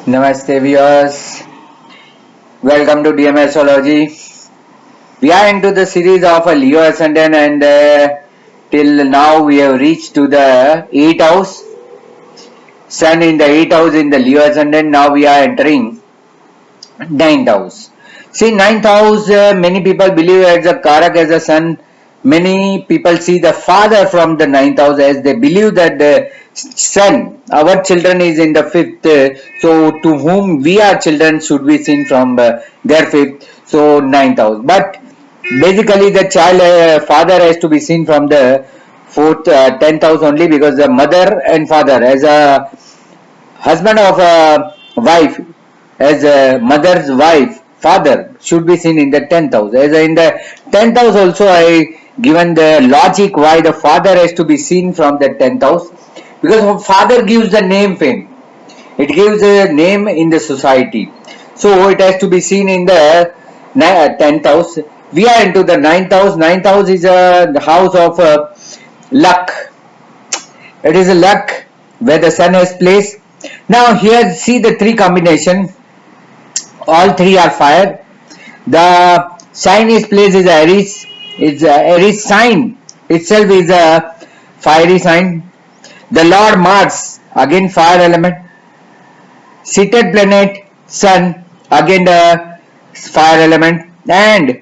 Namaste viewers, welcome to DM Astrology. We are into the series of a Leo Ascendant and till now we have reached to the 8th house. Sun in the 8th house in the Leo Ascendant, now we are entering 9th house. See, 9th house, many people believe as a Karak as a Sun. Many people see the father from the 9th house as they believe that the Sun, our children is in the 5th. So to whom we are children should be seen from their 5th. So 9th house. But basically the child father has to be seen from the 4th, 10th house only, because the mother and father as a husband of a wife, as a mother's wife, father should be seen in the 10th house. As in the 10th house also I given the logic why the father has to be seen from the 10th house, because father gives the name fame. It gives a name in the society. So it has to be seen in the 10th house. We are into the 9th house. 9th house is a house of luck. It is a luck where the sun has placed. Now here see the three combination. All three are fire. The sign is placed is Aries. It's Aries sign itself is a fiery sign. The Lord Mars again fire element. Seated planet Sun again the fire element, and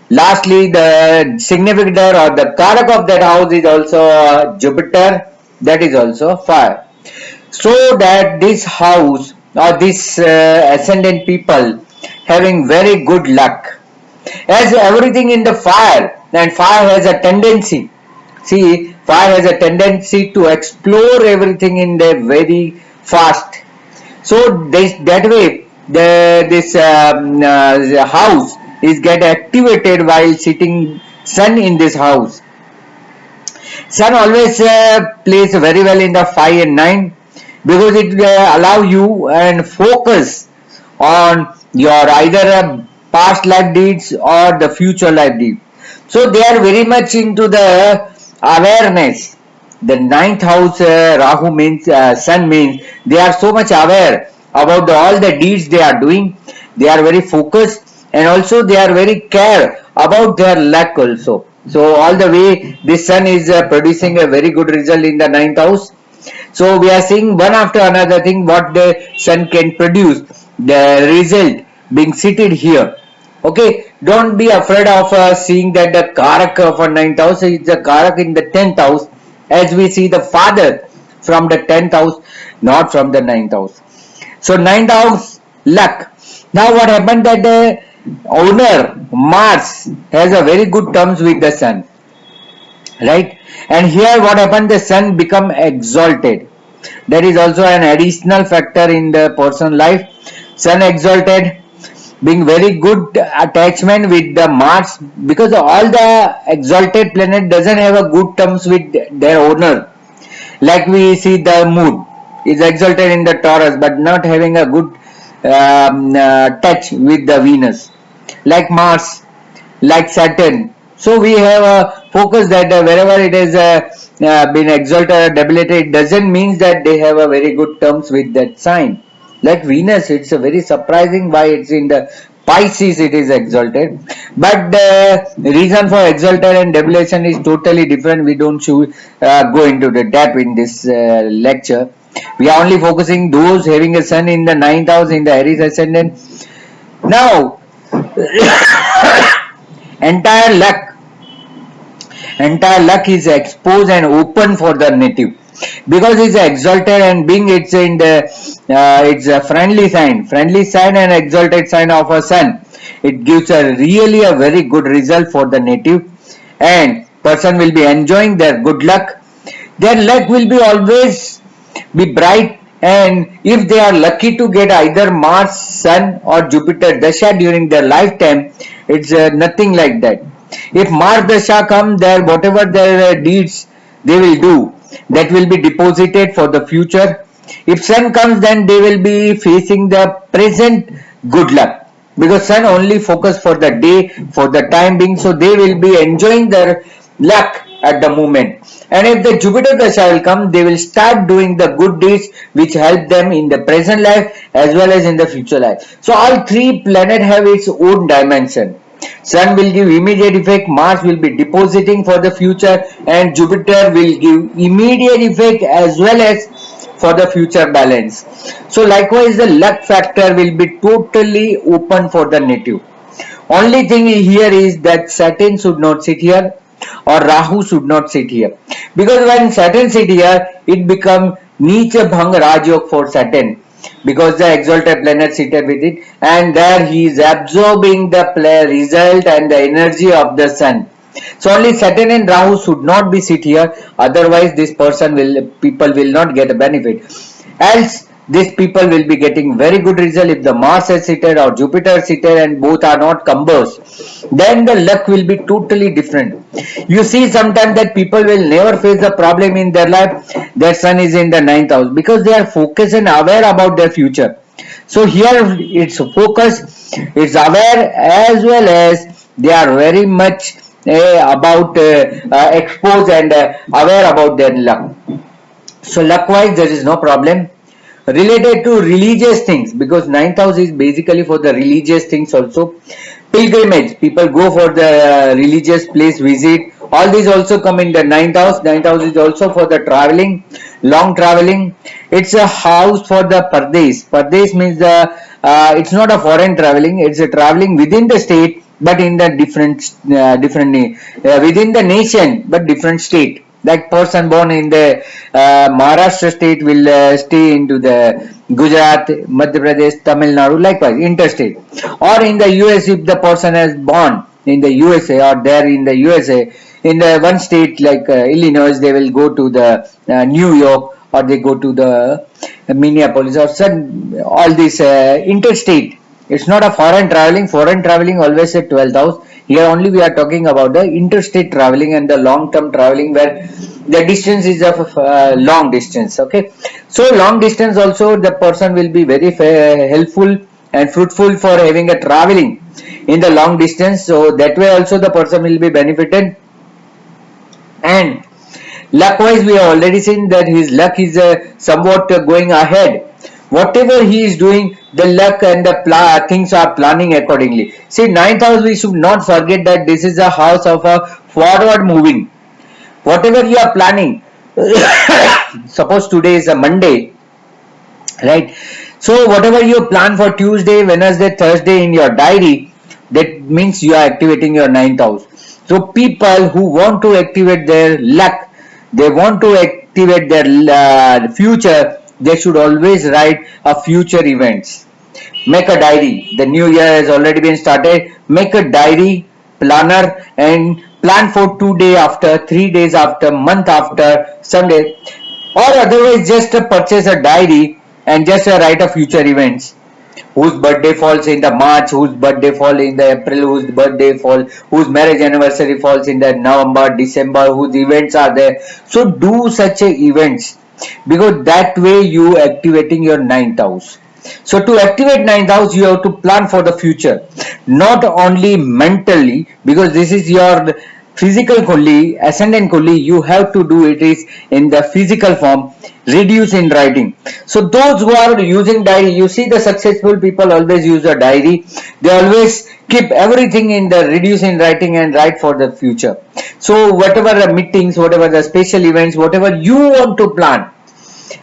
lastly the significator or the Karak of that house is also Jupiter, that is also fire. So that this house or this ascendant people having very good luck, as everything in the fire, and fire has a tendency, see, fire has a tendency to explore everything in the very fast. So that way this house is get activated while sitting sun in this house. Sun always plays very well in the 5 and 9, because it allow you and focus on your either past life deeds or the future life deeds. So they are very much into the awareness. The 9th house Rahu means Sun means they are so much aware about all the deeds they are doing. They are very focused, and also they are very care about their luck also. So all the way this Sun is producing a very good result in the 9th house. So we are seeing one after another thing what the Sun can produce, the result being seated here. Okay, don't be afraid of seeing that the Karak of a 9th house is the Karak in the 10th house, as we see the father from the 10th house, not from the 9th house. So 9th house luck. Now what happened that the owner Mars has a very good terms with the Sun, right? And here what happened, the Sun become exalted. That is also an additional factor in the person life. Sun exalted, being very good attachment with the Mars, because all the exalted planet doesn't have a good terms with their owner. Like we see the moon is exalted in the Taurus but not having a good touch with the Venus. Like Mars, like Saturn. So we have a focus that wherever it has been exalted or debilitated, it doesn't mean that they have a very good terms with that sign. Like Venus, it's a very surprising why it's in the Pisces it is exalted, but the reason for exalted and debilation is totally different. We don't go into the depth in this lecture. We are only focusing those having a Sun in the 9th house in the Aries ascendant. Now entire luck is exposed and open for the native, because it's exalted, and being it's in the it's a friendly sign and exalted sign of a Sun. It gives a really a very good result for the native, and person will be enjoying their good luck. Their luck will be always be bright, and if they are lucky to get either Mars, Sun or Jupiter Dasha during their lifetime, it's nothing like that. If Mars Dasha come there, whatever their deeds they will do, that will be deposited for the future. If Sun comes, then they will be facing the present good luck, because Sun only focus for the day, for the time being, so they will be enjoying their luck at the moment. And if the Jupiter Dasha will come, they will start doing the good deeds which help them in the present life as well as in the future life. So all three planets have its own dimension. Sun will give immediate effect, Mars will be depositing for the future, and Jupiter will give immediate effect as well as for the future balance. So likewise the luck factor will be totally open for the native. Only thing here is that Saturn should not sit here or Rahu should not sit here. Because when Saturn sit here, it becomes Neecha Bhang Rajyog for Saturn. Because the exalted planet seated with it, and there he is absorbing the result and the energy of the sun. So only Saturn and Rahu should not be sit here, otherwise this people will not get a benefit. Else these people will be getting very good result if the Mars is seated or Jupiter seated and both are not combos. Then the luck will be totally different. You see sometimes that people will never face the problem in their life. Their sun is in the 9th house because they are focused and aware about their future. So here it's focus, it's aware as well as they are very much about exposed and aware about their luck. So luck wise there is no problem related to religious things, because 9th house is basically for the religious things also. Pilgrimage, people go for the religious place visit, all these also come in the 9th house. 9th house is also for the traveling, long traveling. It's a house for the pardes means the it's not a foreign traveling, it's a traveling within the state but in the different within the nation but different state. Like person born in the Maharashtra state will stay into the Gujarat, Madhya Pradesh, Tamil Nadu, likewise interstate. Or in the US, if the person has born in the USA or there in the USA, in the one state like Illinois, they will go to the New York or they go to the Minneapolis or some, all these interstate. It's not a foreign traveling. Foreign traveling always at 12th house. Here only we are talking about the interstate traveling and the long term traveling where the distance is of long distance. Okay, so long distance also the person will be very helpful and fruitful for having a traveling in the long distance. So that way also the person will be benefited. And luck-wise, we have already seen that his luck is somewhat going ahead. Whatever he is doing, the luck and the things are planning accordingly. See, 9th house, we should not forget that this is a house of a forward moving. Whatever you are planning, suppose today is a Monday, right? So whatever you plan for Tuesday, Wednesday, Thursday in your diary, that means you are activating your 9th house. So people who want to activate their luck, they want to activate their future, they should always write a future events. Make a diary. The new year has already been started. Make a diary, planner, and plan for 2 days after, 3 days after, month after, someday. Or otherwise just purchase a diary and just write a future events. Whose birthday falls in the March, whose birthday falls in the April, whose birthday falls, whose marriage anniversary falls in the November, December, whose events are there. So do such events, because that way you activating your 9th house. So to activate 9th house, you have to plan for the future, not only mentally, because this is your physical Kundli, ascendant Kundli, you have to do it is in the physical form, reduce in writing. So those who are using diary, you see the successful people always use a diary. They always keep everything in the reduce in writing and write for the future. So whatever the meetings, whatever the special events, whatever you want to plan,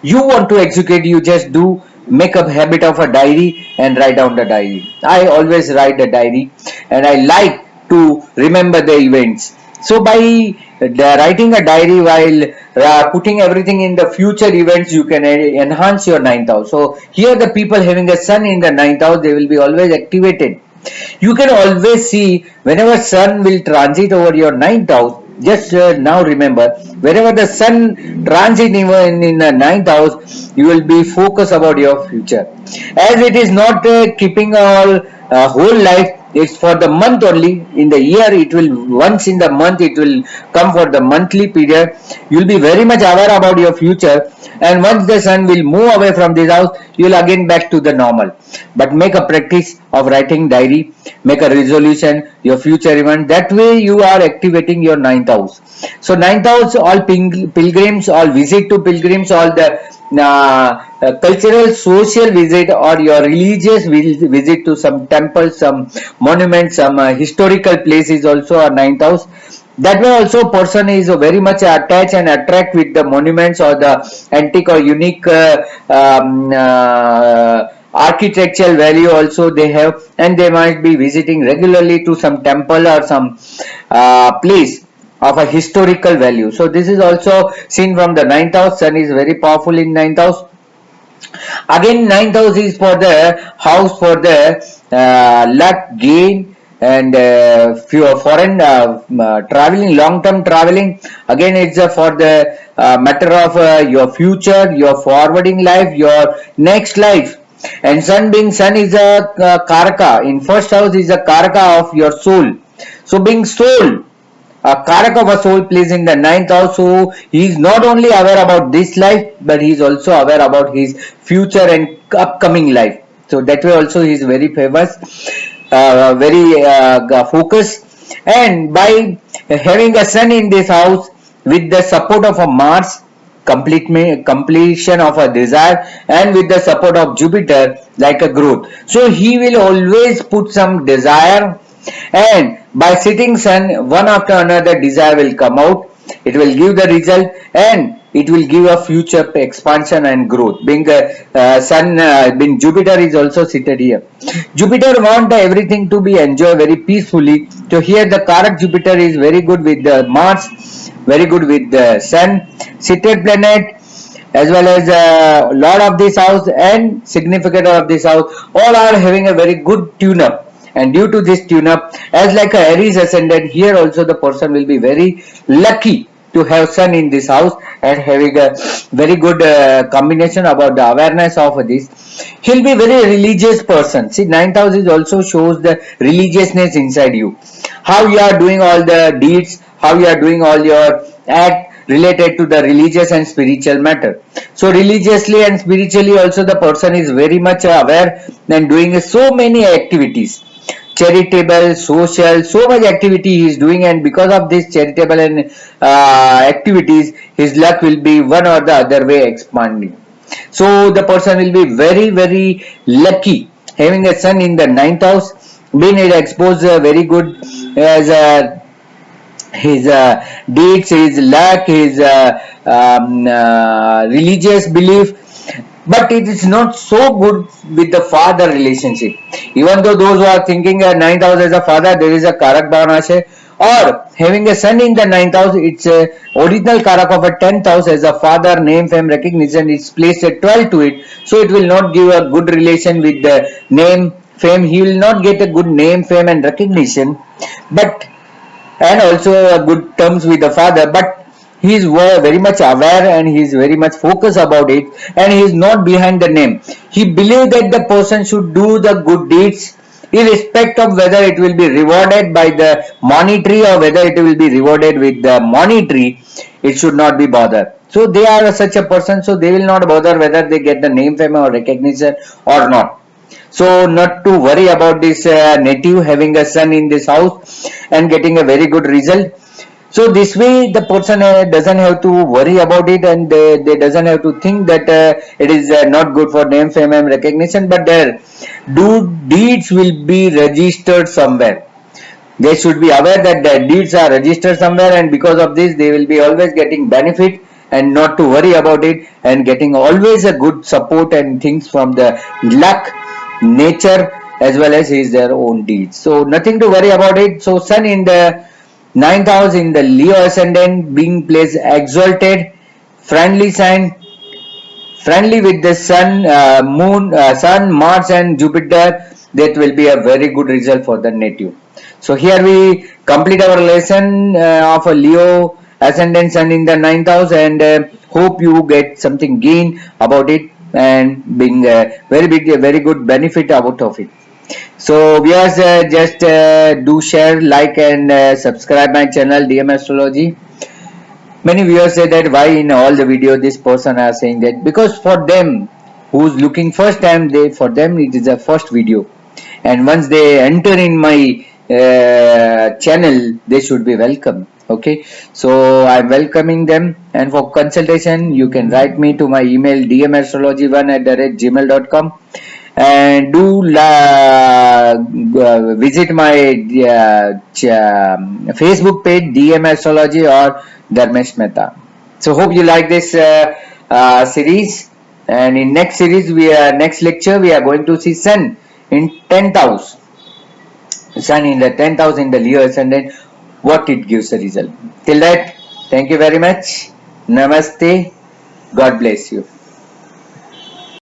you want to execute, you just do make a habit of a diary and write down the diary. I always write the diary and I like to remember the events. So by writing a diary while putting everything in the future events, you can enhance your 9th house. So here the people having a sun in the 9th house, they will be always activated. You can always see whenever sun will transit over your 9th house. Just now remember, wherever the sun transit even in the 9th house, you will be focused about your future. As it is not keeping our whole life, it's for the month only. In the year, it will once in the month it will come for the monthly period. You'll be very much aware about your future, and once the sun will move away from this house, you'll again back to the normal. But make a practice of writing diary, make a resolution, your future event. That way you are activating your ninth house. So ninth house, all pilgrims, all visit to pilgrims, all the cultural social visit or your religious visit to some temples, some monuments, some historical places also are ninth house. That way also person is very much attached and attract with the monuments or the antique or unique architectural value also they have, and they might be visiting regularly to some temple or some place of a historical value. So this is also seen from the ninth house. Sun is very powerful in ninth house. Again, ninth house is for the house for the luck, gain, and few foreign traveling, long term traveling. Again, it's for the matter of your future, your forwarding life, your next life. And sun being sun is a karaka. In first house is a karaka of your soul. So being soul, a karak of a soul plays in the ninth house, so he is not only aware about this life, but he is also aware about his future and upcoming life. So that way also he is very famous, very focused, and by having a sun in this house with the support of a Mars, completion of a desire, and with the support of Jupiter, like a growth. So he will always put some desire, and by sitting sun, one after another desire will come out. It will give the result, and it will give a future expansion and growth. Being sun, being Jupiter is also seated here. Jupiter want everything to be enjoyed very peacefully. So here the Karak Jupiter is very good with the Mars, very good with the Sun, seated planet, as well as Lord of this house and significant of this house, all are having a very good tune up. And due to this tune up, as like a Aries ascendant, here also the person will be very lucky to have sun in this house and having a very good combination about the awareness of this. He'll be very religious person. See, ninth house is also shows the religiousness inside you. How you are doing all the deeds, how you are doing all your act related to the religious and spiritual matter. So religiously and spiritually also the person is very much aware and doing so many activities, charitable, social, so much activity he is doing, and because of this charitable and activities, his luck will be one or the other way expanding. So the person will be very lucky having a sun in the ninth house, being exposed very good as his deeds, his luck, his religious belief, but it is not so good with the father relationship. Even though those who are thinking a ninth house as a father, there is a Karak Bhavanashe, or having a son in the ninth house, it's a original Karak of a 10th house as a father, name, fame, recognition, it's placed at 12 to it, so it will not give a good relation with the name, fame, he will not get a good name, fame and recognition, but and also a good terms with the father, but he is very much aware and he is very much focused about it, and he is not behind the name. He believes that the person should do the good deeds irrespective of whether it will be rewarded by the monetary or whether it will be rewarded with the monetary. It should not be bothered. So they are such a person, so they will not bother whether they get the name, fame or recognition or not. So not to worry about this native having a sun in this house and getting a very good result. So this way the person doesn't have to worry about it, and they doesn't have to think that it is not good for name, fame and recognition, but their deeds will be registered somewhere. They should be aware that their deeds are registered somewhere, and because of this they will be always getting benefit and not to worry about it, and getting always a good support and things from the luck, nature, as well as his their own deeds. So nothing to worry about it. So sun in the ninth house in the Leo ascendant being placed exalted, friendly sign, friendly with the sun, sun, Mars and Jupiter, that will be a very good result for the native. So here we complete our lesson of a Leo ascendant sun in the ninth house, and hope you get something gain about it and being very big, very good benefit out of it. So viewers, just do share, like, and subscribe my channel DM Astrology. Many viewers say that why in all the video this person are saying that, because for them who's looking first time, they for them it is a first video, and once they enter in my channel they should be welcome. Okay, so I'm welcoming them, and for consultation you can write me to my email dmastrology1@gmail.com, and do visit my Facebook page DM Astrology or Dharmesh Mehta. So hope you like this series, and in next series next lecture we are going to see Sun in 10th house. Sun in the 10th house in the Leo Ascendant, what it gives the result. Till that, thank you very much. Namaste. God bless you.